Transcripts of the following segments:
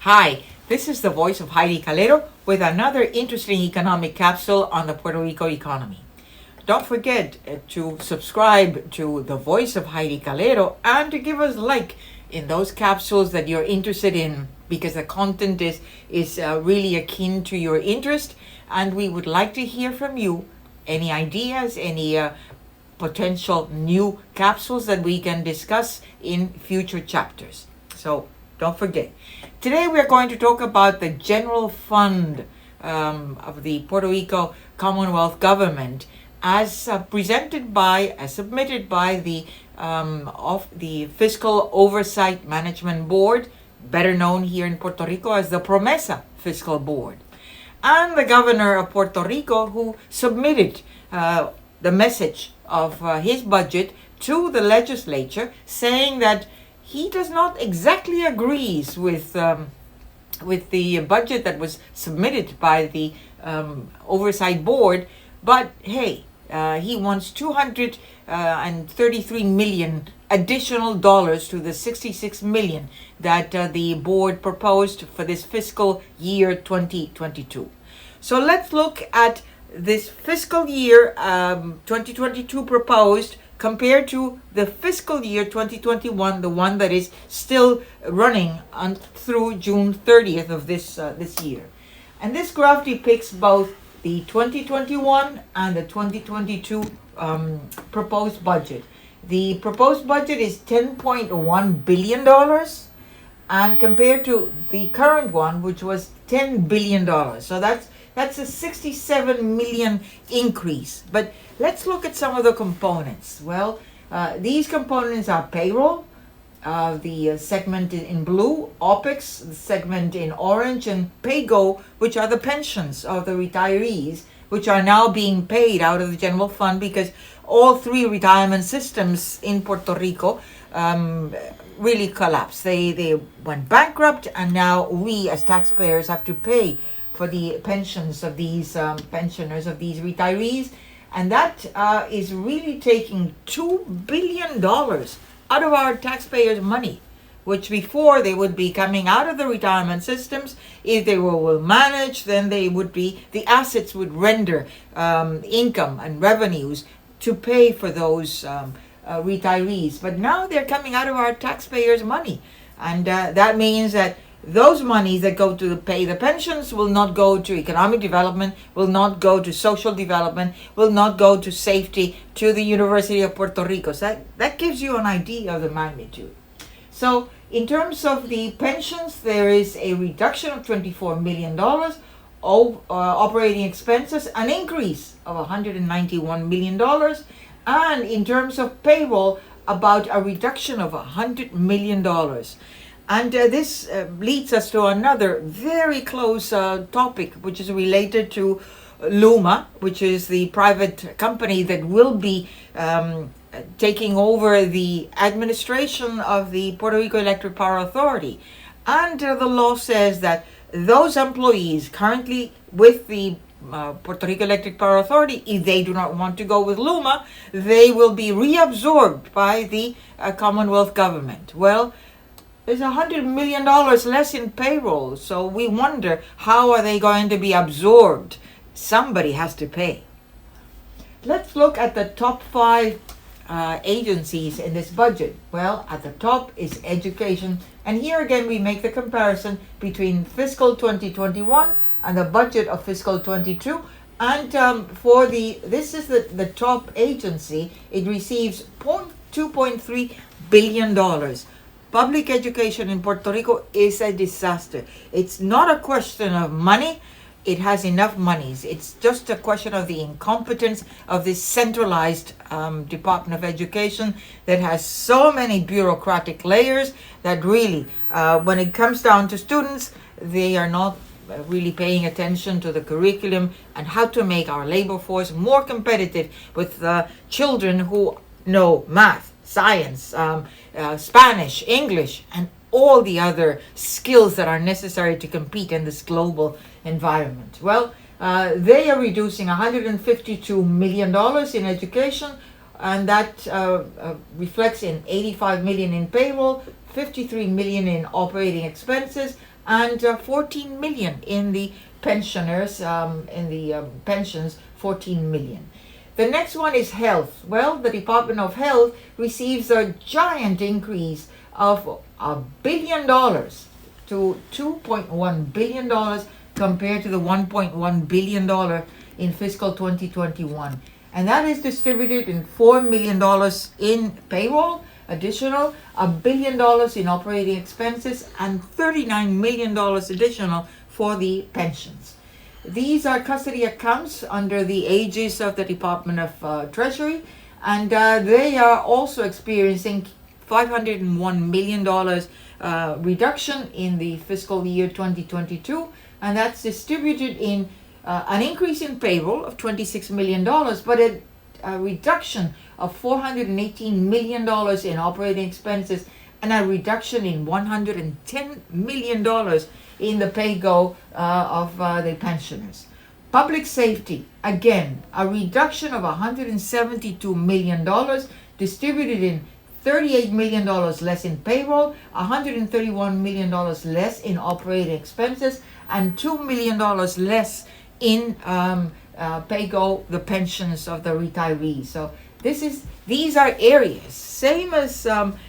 Hi, this is the voice of Heidie Calero with another interesting economic capsule on the Puerto Rico economy. Don't forget to subscribe to the voice of Heidie Calero and to give us a like in those capsules that you're interested in, because the content is really akin to your interest, and we would like to hear from you any ideas, any potential new capsules that we can discuss in future chapters. So don't forget. Today we are going to talk about the general fund of the Puerto Rico Commonwealth government as submitted by the Fiscal Oversight Management Board, better known here in Puerto Rico as the PROMESA Fiscal Board, and the governor of Puerto Rico, who submitted the message of his budget to the legislature, saying that he does not exactly agree with the budget that was submitted by the Oversight Board, but hey, he wants $233 million additional dollars to the $66 million that the board proposed for this fiscal year 2022. So let's look at this fiscal year 2022 proposed compared to the fiscal year 2021, the one that is still running through June 30th of this year. And this graph depicts both the 2021 and the 2022 proposed budget. The proposed budget is $10.1 billion, and compared to the current one, which was $10 billion. So that's a $67 million increase. But let's look at some of the components. Well, these components are payroll, the segment in blue, OPEX, the segment in orange, and PAYGO, which are the pensions of the retirees, which are now being paid out of the general fund because all three retirement systems in Puerto Rico really collapsed. They went bankrupt, and now we as taxpayers have to pay for the pensions of these pensioners, of these retirees. And that is really taking $2 billion out of our taxpayers' money, which before they would be coming out of the retirement systems. If they were well managed, then the assets would render income and revenues to pay for those retirees. But now they're coming out of our taxpayers' money. And that means that those monies that go to pay the pensions will not go to economic development, will not go to social development, will not go to safety, to the University of Puerto Rico. So that gives you an idea of the magnitude. So in terms of the pensions, there is a reduction of $24 million, operating expenses, an increase of $191 million, and in terms of payroll, about a reduction of $100 million. And this leads us to another very close topic, which is related to LUMA, which is the private company that will be taking over the administration of the Puerto Rico Electric Power Authority. And the law says that those employees currently with the Puerto Rico Electric Power Authority, if they do not want to go with LUMA, they will be reabsorbed by the Commonwealth government. Well, there's $100 million less in payroll, so we wonder, how are they going to be absorbed? Somebody has to pay. Let's look at the top 5 agencies in this budget. Well, at the top is education, and here again we make the comparison between fiscal 2021 and the budget of fiscal 22. And this is the top agency. It receives $2.3 billion. Public education in Puerto Rico is a disaster. It's not a question of money. It has enough monies. It's just a question of the incompetence of this centralized Department of Education that has so many bureaucratic layers that really, when it comes down to students, they are not really paying attention to the curriculum and how to make our labor force more competitive with children who know math, science, Spanish, English, and all the other skills that are necessary to compete in this global environment. Well, they are reducing $152 million in education, and that reflects in $85 million in payroll, $53 million in operating expenses, and 14 million in the pensioners, in the pensions, 14 million. The next one is health. Well, the Department of Health receives a giant increase of $1 billion to $2.1 billion compared to the $1.1 billion in fiscal 2021. And that is distributed in $4 million in payroll, additional $1 billion in operating expenses, and $39 million additional for the pensions. These are custody accounts under the aegis of the Department of Treasury, and they are also experiencing $501 million reduction in the fiscal year 2022, and that's distributed in an increase in payroll of $26 million, but a reduction of $418 million in operating expenses, and a reduction in $110 million in the pay-go of the pensioners. Public safety, again, a reduction of $172 million, distributed in $38 million less in payroll, $131 million less in operating expenses, and $2 million less in pay-go, the pensions of the retirees. So these are areas, same as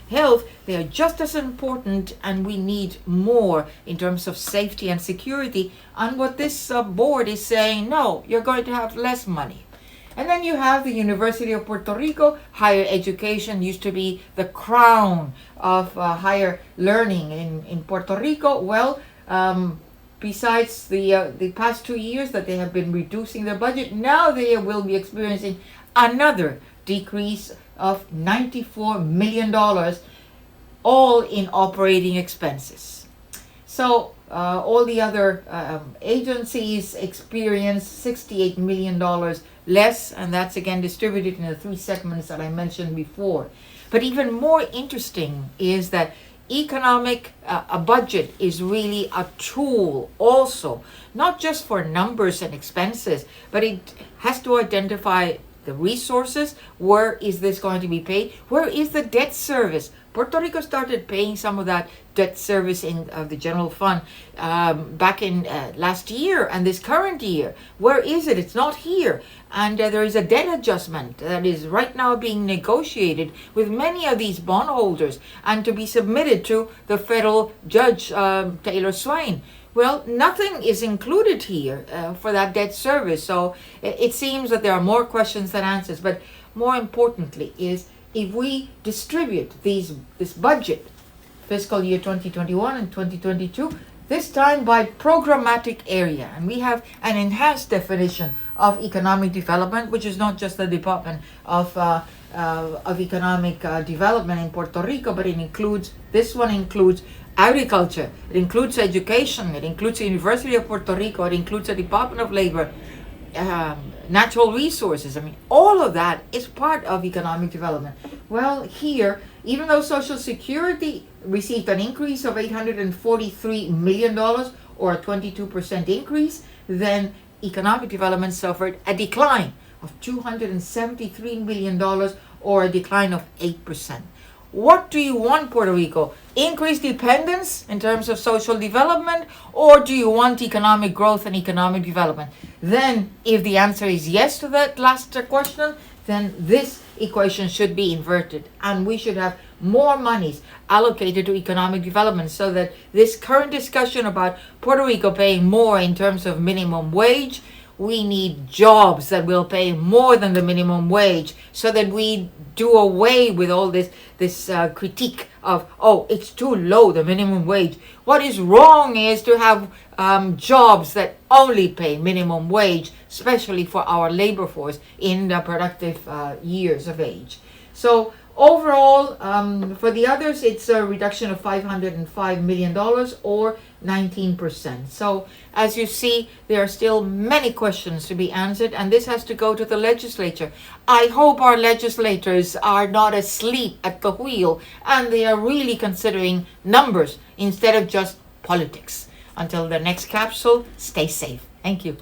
health, they are just as important, and we need more in terms of safety and security. And what this board is saying, no, you're going to have less money. And then you have the University of Puerto Rico. Higher education used to be the crown of higher learning in Puerto Rico. Well, besides the past 2 years that they have been reducing their budget, now they will be experiencing another decrease of $94 million, all in operating expenses. So all the other agencies experience $68 million less, and that's again distributed in the three segments that I mentioned before. But even more interesting is that a budget is really a tool also, not just for numbers and expenses, but it has to identify the resources. Where is this going to be paid? Where is the debt service? Puerto Rico started paying some of that debt service in the general fund back in last year and this current year. Where is it? It's not here. And there is a debt adjustment that is right now being negotiated with many of these bondholders and to be submitted to the federal judge, Taylor Swain. Well, nothing is included here for that debt service. So it seems that there are more questions than answers. But more importantly is, if we distribute this budget, fiscal year 2021 and 2022, this time by programmatic area, and we have an enhanced definition of economic development, which is not just the Department of Economic Development in Puerto Rico, but this one includes agriculture, it includes education, it includes the University of Puerto Rico, it includes the Department of Labor, natural resources. I mean, all of that is part of economic development. Well, here, even though Social Security received an increase of $843 million, or a 22% increase, then economic development suffered a decline of $273 million, or a decline of 8%. What do you want, Puerto Rico? Increased dependence in terms of social development, or do you want economic growth and economic development? Then, if the answer is yes to that last question, then this equation should be inverted, and we should have more monies allocated to economic development, so that this current discussion about Puerto Rico paying more in terms of minimum wage, we need jobs that will pay more than the minimum wage, so that we do away with all this critique of, oh, it's too low, the minimum wage. What is wrong is to have jobs that only pay minimum wage, especially for our labor force in the productive years of age. So overall, for the others, it's a reduction of $505 million, or 19%. So as you see, there are still many questions to be answered, and this has to go to the legislature. I hope our legislators are not asleep at the wheel, and they are really considering numbers instead of just politics. Until the next capsule, stay safe. Thank you.